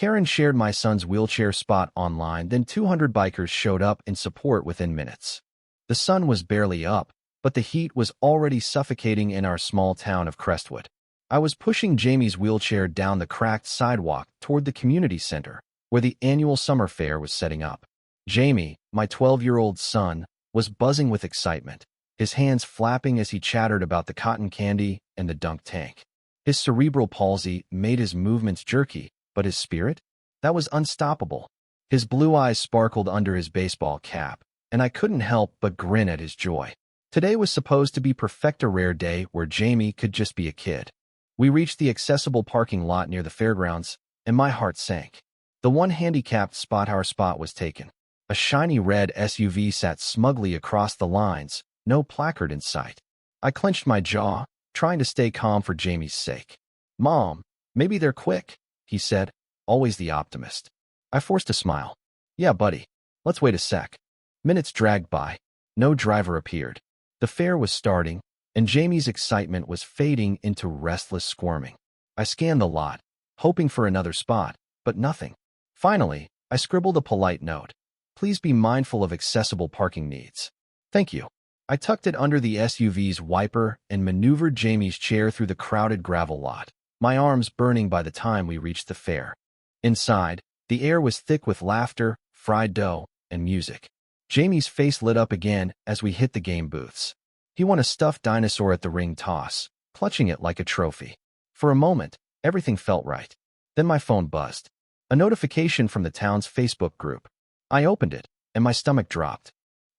Karen shared my son's wheelchair spot online, then 200 bikers showed up in support within minutes. The sun was barely up, but the heat was already suffocating in our small town of Crestwood. I was pushing Jamie's wheelchair down the cracked sidewalk toward the community center, where the annual summer fair was setting up. Jamie, my 12-year-old son, was buzzing with excitement, his hands flapping as he chattered about the cotton candy and the dunk tank. His cerebral palsy made his movements jerky, but his spirit? That was unstoppable. His blue eyes sparkled under his baseball cap, and I couldn't help but grin at his joy. Today was supposed to be a rare day where Jamie could just be a kid. We reached the accessible parking lot near the fairgrounds, and my heart sank. The one handicapped spot, our spot, was taken. A shiny red SUV sat smugly across the lines, no placard in sight. I clenched my jaw, trying to stay calm for Jamie's sake. "Mom, maybe they're quick," he said, always the optimist. I forced a smile. "Yeah, buddy. Let's wait a sec." Minutes dragged by. No driver appeared. The fair was starting, and Jamie's excitement was fading into restless squirming. I scanned the lot, hoping for another spot, but nothing. Finally, I scribbled a polite note. "Please be mindful of accessible parking needs." "Thank you." I tucked it under the SUV's wiper and maneuvered Jamie's chair through the crowded gravel lot, my arms burning by the time we reached the fair. Inside, the air was thick with laughter, fried dough, and music. Jamie's face lit up again as we hit the game booths. He won a stuffed dinosaur at the ring toss, clutching it like a trophy. For a moment, everything felt right. Then my phone buzzed. A notification from the town's Facebook group. I opened it, and my stomach dropped.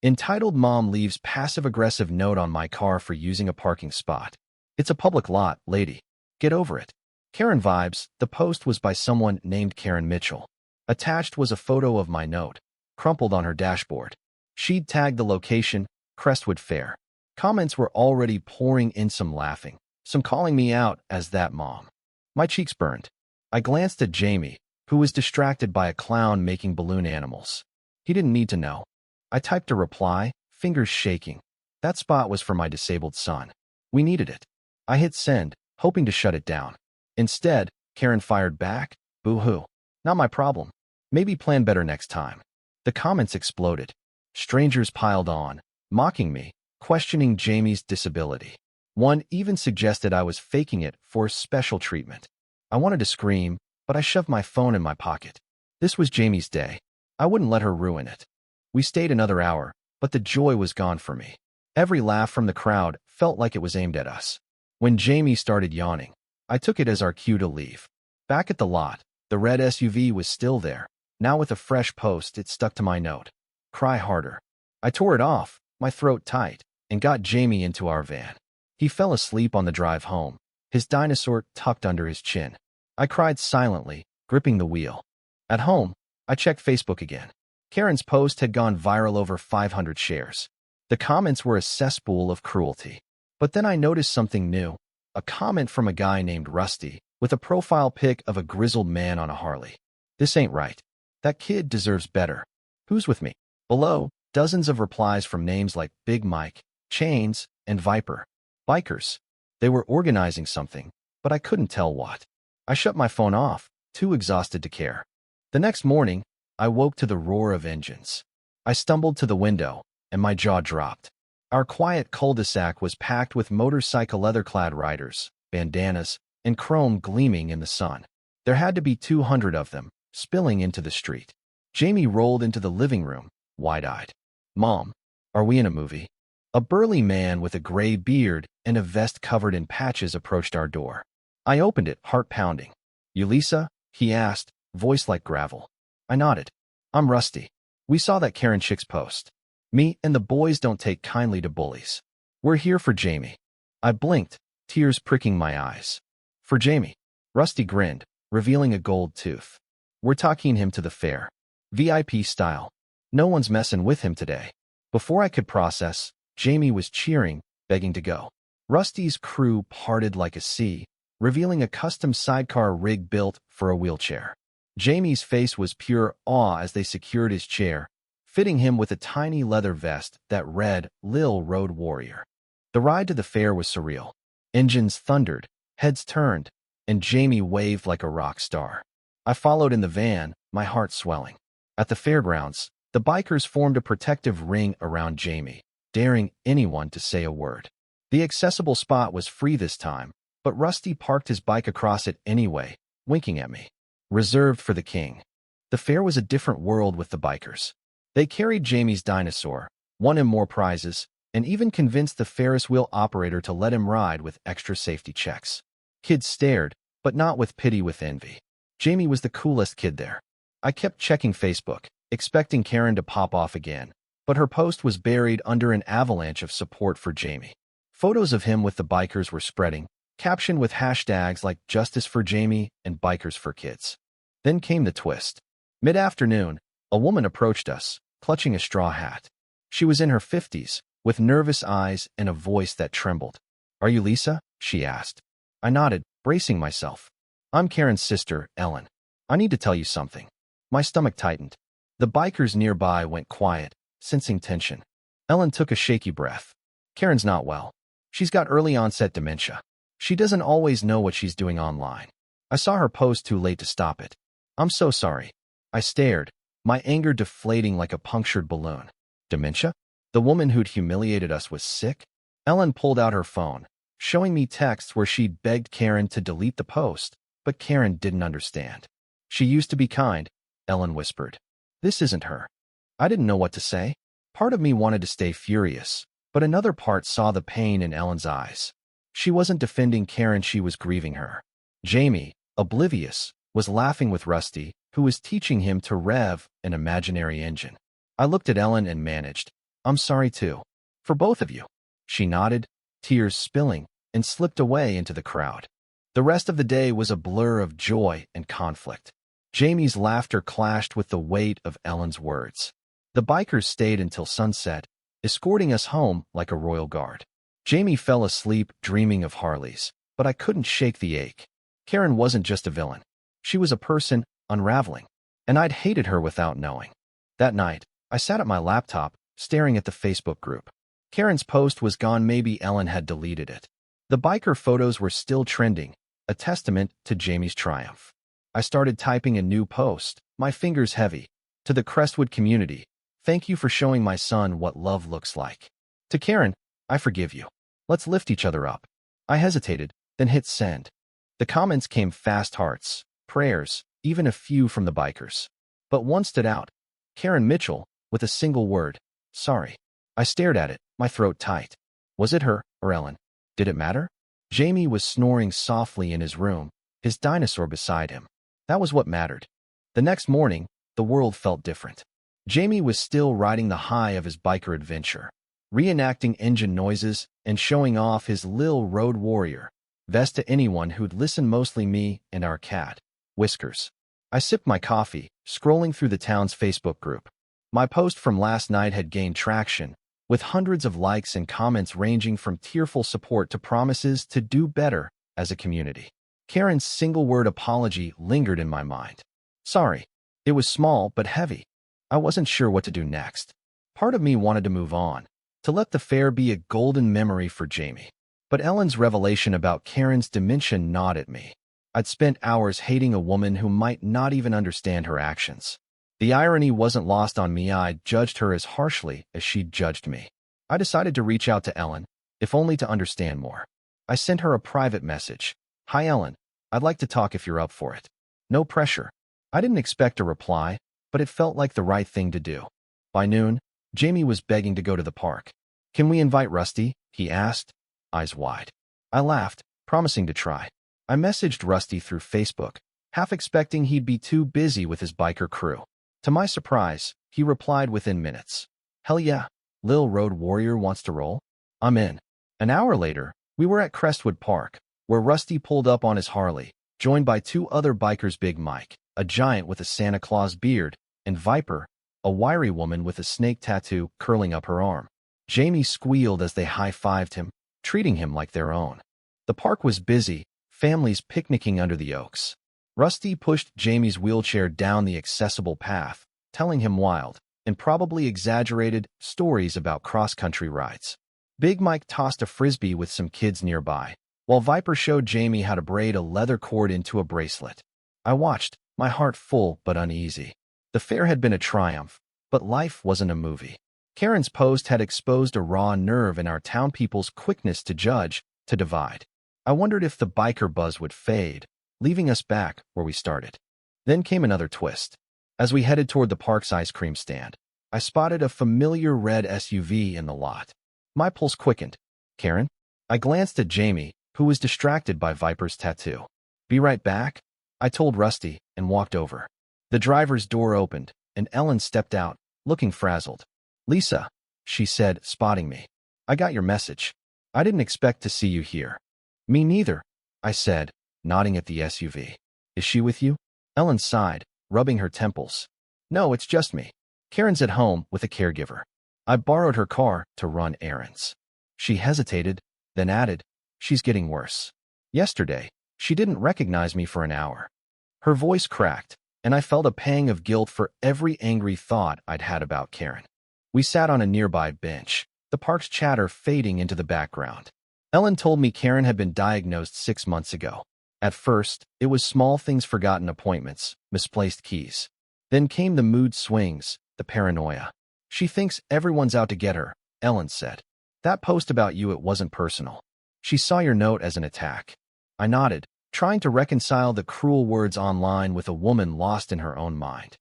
Entitled "Mom leaves passive-aggressive note on my car for using a parking spot. It's a public lot, lady. Get over it." Karen vibes. The post was by someone named Karen Mitchell. Attached was a photo of my note, crumpled on her dashboard. She'd tagged the location, Crestwood Fair. Comments were already pouring in, some laughing, some calling me out as that mom. My cheeks burned. I glanced at Jamie, who was distracted by a clown making balloon animals. He didn't need to know. I typed a reply, fingers shaking. That spot was for my disabled son. We needed it. I hit send, hoping to shut it down. Instead, Karen fired back, "Boo-hoo. Not my problem. Maybe plan better next time." The comments exploded. Strangers piled on, mocking me, questioning Jamie's disability. One even suggested I was faking it for special treatment. I wanted to scream, but I shoved my phone in my pocket. This was Jamie's day. I wouldn't let her ruin it. We stayed another hour, but the joy was gone for me. Every laugh from the crowd felt like it was aimed at us. When Jamie started yawning, I took it as our cue to leave. Back at the lot, the red SUV was still there. Now with a fresh post, it stuck to my note. "Cry harder." I tore it off, my throat tight, and got Jamie into our van. He fell asleep on the drive home, his dinosaur tucked under his chin. I cried silently, gripping the wheel. At home, I checked Facebook again. Karen's post had gone viral, over 500 shares. The comments were a cesspool of cruelty. But then I noticed something new. A comment from a guy named Rusty, with a profile pic of a grizzled man on a Harley. "This ain't right. That kid deserves better. Who's with me?" Below, dozens of replies from names like Big Mike, Chains, and Viper. Bikers. They were organizing something, but I couldn't tell what. I shut my phone off, too exhausted to care. The next morning, I woke to the roar of engines. I stumbled to the window, and my jaw dropped. Our quiet cul-de-sac was packed with motorcycle leather-clad riders, bandanas, and chrome gleaming in the sun. There had to be 200 of them, spilling into the street. Jamie rolled into the living room, wide-eyed. "Mom, are we in a movie?" A burly man with a gray beard and a vest covered in patches approached our door. I opened it, heart pounding. "You Lisa?" he asked, voice like gravel. I nodded. "I'm Rusty. We saw that Karen chick's post. Me and the boys don't take kindly to bullies. We're here for Jamie." I blinked, tears pricking my eyes. "For Jamie?" Rusty grinned, revealing a gold tooth. "We're taking him to the fair. VIP style. No one's messing with him today." Before I could process, Jamie was cheering, begging to go. Rusty's crew parted like a sea, revealing a custom sidecar rig built for a wheelchair. Jamie's face was pure awe as they secured his chair, fitting him with a tiny leather vest that read "Lil Road Warrior." The ride to the fair was surreal. Engines thundered, heads turned, and Jamie waved like a rock star. I followed in the van, my heart swelling. At the fairgrounds, the bikers formed a protective ring around Jamie, daring anyone to say a word. The accessible spot was free this time, but Rusty parked his bike across it anyway, winking at me. Reserved for the king. The fair was a different world with the bikers. They carried Jamie's dinosaur, won him more prizes, and even convinced the Ferris wheel operator to let him ride with extra safety checks. Kids stared, but not with pity, with envy. Jamie was the coolest kid there. I kept checking Facebook, expecting Karen to pop off again, but her post was buried under an avalanche of support for Jamie. Photos of him with the bikers were spreading, captioned with hashtags like Justice for Jamie and Bikers for Kids. Then came the twist. Mid-afternoon, a woman approached us, clutching a straw hat. She was in her 50s, with nervous eyes and a voice that trembled. "Are you Lisa?" she asked. I nodded, bracing myself. "I'm Karen's sister, Ellen. I need to tell you something." My stomach tightened. The bikers nearby went quiet, sensing tension. Ellen took a shaky breath. "Karen's not well. She's got early-onset dementia. She doesn't always know what she's doing online. I saw her post too late to stop it. I'm so sorry." I stared, my anger deflating like a punctured balloon. Dementia? The woman who'd humiliated us was sick? Ellen pulled out her phone, showing me texts where she'd begged Karen to delete the post, but Karen didn't understand. "She used to be kind," Ellen whispered. "This isn't her." I didn't know what to say. Part of me wanted to stay furious, but another part saw the pain in Ellen's eyes. She wasn't defending Karen, she was grieving her. Jamie, oblivious, was laughing with Rusty, who was teaching him to rev an imaginary engine. I looked at Ellen and managed, "I'm sorry too. For both of you." She nodded, tears spilling, and slipped away into the crowd. The rest of the day was a blur of joy and conflict. Jamie's laughter clashed with the weight of Ellen's words. The bikers stayed until sunset, escorting us home like a royal guard. Jamie fell asleep dreaming of Harleys, but I couldn't shake the ache. Karen wasn't just a villain. She was a person, unraveling, and I'd hated her without knowing. That night, I sat at my laptop, staring at the Facebook group. Karen's post was gone, maybe Ellen had deleted it. The biker photos were still trending, a testament to Jamie's triumph. I started typing a new post, my fingers heavy. "To the Crestwood community, thank you for showing my son what love looks like. To Karen, I forgive you. Let's lift each other up." I hesitated, then hit send. The comments came fast: hearts, prayers, even a few from the bikers. But one stood out. Karen Mitchell, with a single word: "Sorry." I stared at it, my throat tight. Was it her, or Ellen? Did it matter? Jamie was snoring softly in his room, his dinosaur beside him. That was what mattered. The next morning, the world felt different. Jamie was still riding the high of his biker adventure, reenacting engine noises and showing off his lil road warrior vest to anyone who'd listen, mostly me and our cat, Whiskers. I sipped my coffee, scrolling through the town's Facebook group. My post from last night had gained traction, with hundreds of likes and comments ranging from tearful support to promises to do better as a community. Karen's single-word apology lingered in my mind. Sorry. It was small but heavy. I wasn't sure what to do next. Part of me wanted to move on, to let the fair be a golden memory for Jamie. But Ellen's revelation about Karen's dementia gnawed at me. I'd spent hours hating a woman who might not even understand her actions. The irony wasn't lost on me. I'd judged her as harshly as she'd judged me. I decided to reach out to Ellen, if only to understand more. I sent her a private message. "Hi Ellen, I'd like to talk if you're up for it." No pressure. I didn't expect a reply, but it felt like the right thing to do. By noon, Jamie was begging to go to the park. "Can we invite Rusty?" he asked, eyes wide. I laughed, promising to try. I messaged Rusty through Facebook, half expecting he'd be too busy with his biker crew. To my surprise, he replied within minutes. "Hell yeah, Lil Road Warrior wants to roll? I'm in." An hour later, we were at Crestwood Park, where Rusty pulled up on his Harley, joined by two other bikers: Big Mike, a giant with a Santa Claus beard, and Viper, a wiry woman with a snake tattoo curling up her arm. Jamie squealed as they high-fived him, treating him like their own. The park was busy, families picnicking under the oaks. Rusty pushed Jamie's wheelchair down the accessible path, telling him wild, and probably exaggerated, stories about cross-country rides. Big Mike tossed a frisbee with some kids nearby, while Viper showed Jamie how to braid a leather cord into a bracelet. I watched, my heart full but uneasy. The fair had been a triumph, but life wasn't a movie. Karen's post had exposed a raw nerve in our town people's quickness to judge, to divide. I wondered if the biker buzz would fade, leaving us back where we started. Then came another twist. As we headed toward the park's ice cream stand, I spotted a familiar red SUV in the lot. My pulse quickened. Karen? I glanced at Jamie, who was distracted by Viper's tattoo. Be right back, I told Rusty and walked over. The driver's door opened, and Ellen stepped out, looking frazzled. Lisa, she said, spotting me. I got your message. I didn't expect to see you here. Me neither, I said, nodding at the SUV. Is she with you? Ellen sighed, rubbing her temples. No, it's just me. Karen's at home with a caregiver. I borrowed her car to run errands. She hesitated, then added, she's getting worse. Yesterday, she didn't recognize me for an hour. Her voice cracked, and I felt a pang of guilt for every angry thought I'd had about Karen. We sat on a nearby bench, the park's chatter fading into the background. Ellen told me Karen had been diagnosed 6 months ago. At first, it was small things, forgotten appointments, misplaced keys. Then came the mood swings, the paranoia. She thinks everyone's out to get her, Ellen said. That post about you, it wasn't personal. She saw your note as an attack. I nodded, trying to reconcile the cruel words online with a woman lost in her own mind.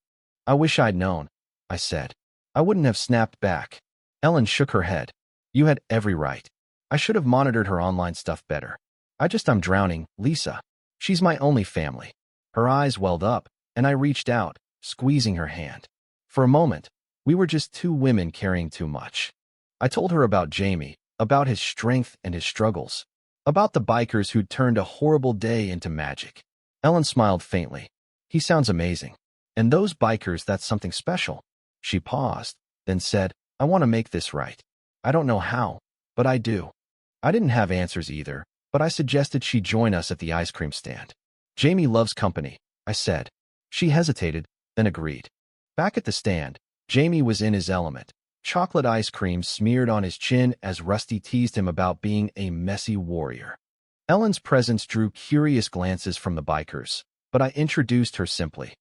I wish I'd known, I said. I wouldn't have snapped back. Ellen shook her head. You had every right. I should have monitored her online stuff better. I'm drowning, Lisa. She's my only family. Her eyes welled up, and I reached out, squeezing her hand. For a moment, we were just two women carrying too much. I told her about Jamie, about his strength and his struggles, about the bikers who'd turned a horrible day into magic. Ellen smiled faintly. He sounds amazing. And those bikers, that's something special. She paused, then said, I want to make this right. I don't know how, but I do. I didn't have answers either, but I suggested she join us at the ice cream stand. Jamie loves company, I said. She hesitated, then agreed. Back at the stand, Jamie was in his element. Chocolate ice cream smeared on his chin as Rusty teased him about being a messy warrior. Ellen's presence drew curious glances from the bikers, but I introduced her simply.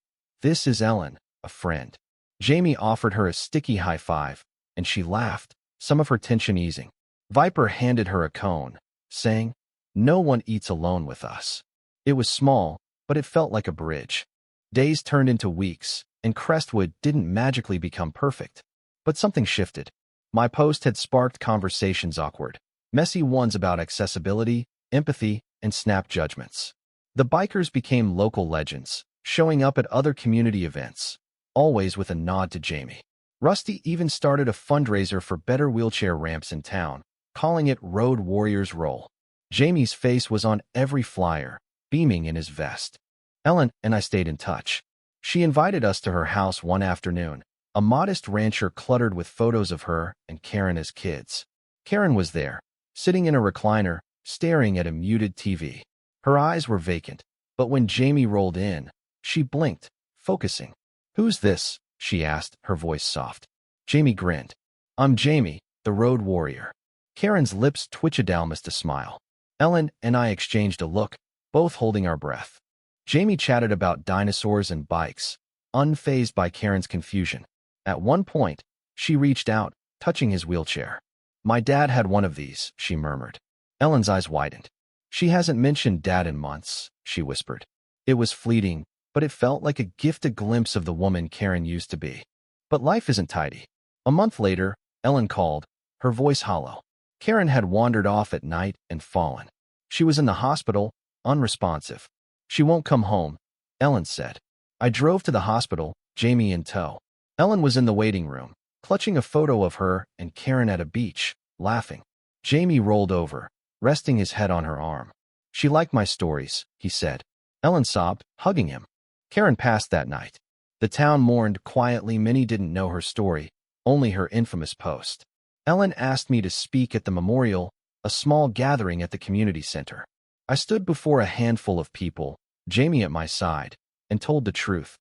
This is Ellen, a friend. Jamie offered her a sticky high five, and she laughed, some of her tension easing. Viper handed her a cone, saying, No one eats alone with us. It was small, but it felt like a bridge. Days turned into weeks, and Crestwood didn't magically become perfect. But something shifted. My post had sparked conversations, awkward, messy ones about accessibility, empathy, and snap judgments. The bikers became local legends, showing up at other community events, always with a nod to Jamie. Rusty even started a fundraiser for better wheelchair ramps in town, calling it Road Warriors Roll. Jamie's face was on every flyer, beaming in his vest. Ellen and I stayed in touch. She invited us to her house one afternoon, a modest rancher cluttered with photos of her and Karen as kids. Karen was there, sitting in a recliner, staring at a muted TV. Her eyes were vacant, but when Jamie rolled in, she blinked, focusing. Who's this? She asked, her voice soft. Jamie grinned. I'm Jamie, the road warrior. Karen's lips twitched almost a smile. Ellen and I exchanged a look, both holding our breath. Jamie chatted about dinosaurs and bikes, unfazed by Karen's confusion. At one point, she reached out, touching his wheelchair. My dad had one of these, she murmured. Ellen's eyes widened. She hasn't mentioned Dad in months, she whispered. It was fleeting, but it felt like a gifted glimpse of the woman Karen used to be. But life isn't tidy. A month later, Ellen called, her voice hollow. Karen had wandered off at night and fallen. She was in the hospital, unresponsive. She won't come home, Ellen said. I drove to the hospital, Jamie in tow. Ellen was in the waiting room, clutching a photo of her and Karen at a beach, laughing. Jamie rolled over, resting his head on her arm. She liked my stories, he said. Ellen sobbed, hugging him. Karen passed that night. The town mourned quietly. Many didn't know her story, only her infamous post. Ellen asked me to speak at the memorial, a small gathering at the community center. I stood before a handful of people, Jamie at my side, and told the truth.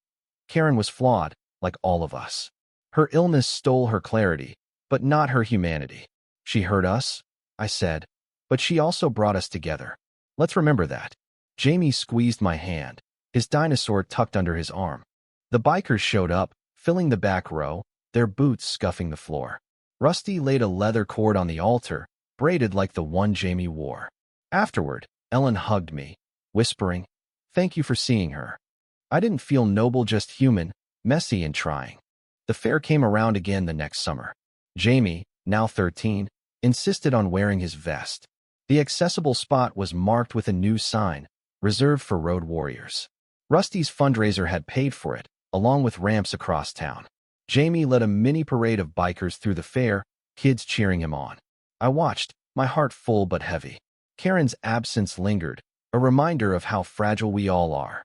Karen was flawed, like all of us. Her illness stole her clarity, but not her humanity. She hurt us, I said, but she also brought us together. Let's remember that. Jamie squeezed my hand, his dinosaur tucked under his arm. The bikers showed up, filling the back row, their boots scuffing the floor. Rusty laid a leather cord on the altar, braided like the one Jamie wore. Afterward, Ellen hugged me, whispering, "Thank you for seeing her." I didn't feel noble, just human, messy and trying. The fair came around again the next summer. Jamie, now 13, insisted on wearing his vest. The accessible spot was marked with a new sign, reserved for road warriors. Rusty's fundraiser had paid for it, along with ramps across town. Jamie led a mini parade of bikers through the fair, kids cheering him on. I watched, my heart full but heavy. Karen's absence lingered, a reminder of how fragile we all are.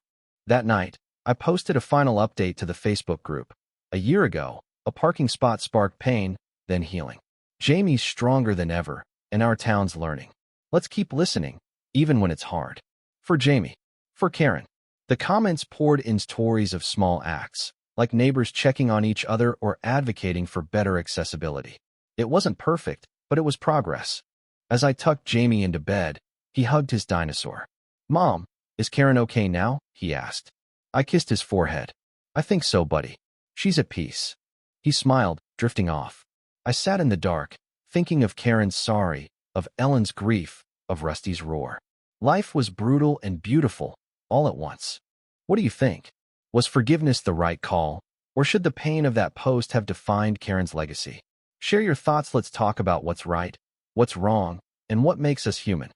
That night, I posted a final update to the Facebook group. A year ago, a parking spot sparked pain, then healing. Jamie's stronger than ever, and our town's learning. Let's keep listening, even when it's hard. For Jamie. For Karen. The comments poured in stories of small acts, like neighbors checking on each other or advocating for better accessibility. It wasn't perfect, but it was progress. As I tucked Jamie into bed, he hugged his dinosaur. "Mom, is Karen okay now?" he asked. I kissed his forehead. "I think so, buddy. She's at peace." He smiled, drifting off. I sat in the dark, thinking of Karen's sorry, of Ellen's grief, of Rusty's roar. Life was brutal and beautiful, all at once. What do you think? Was forgiveness the right call, or should the pain of that post have defined Karen's legacy? Share your thoughts. Let's talk about what's right, what's wrong, and what makes us human.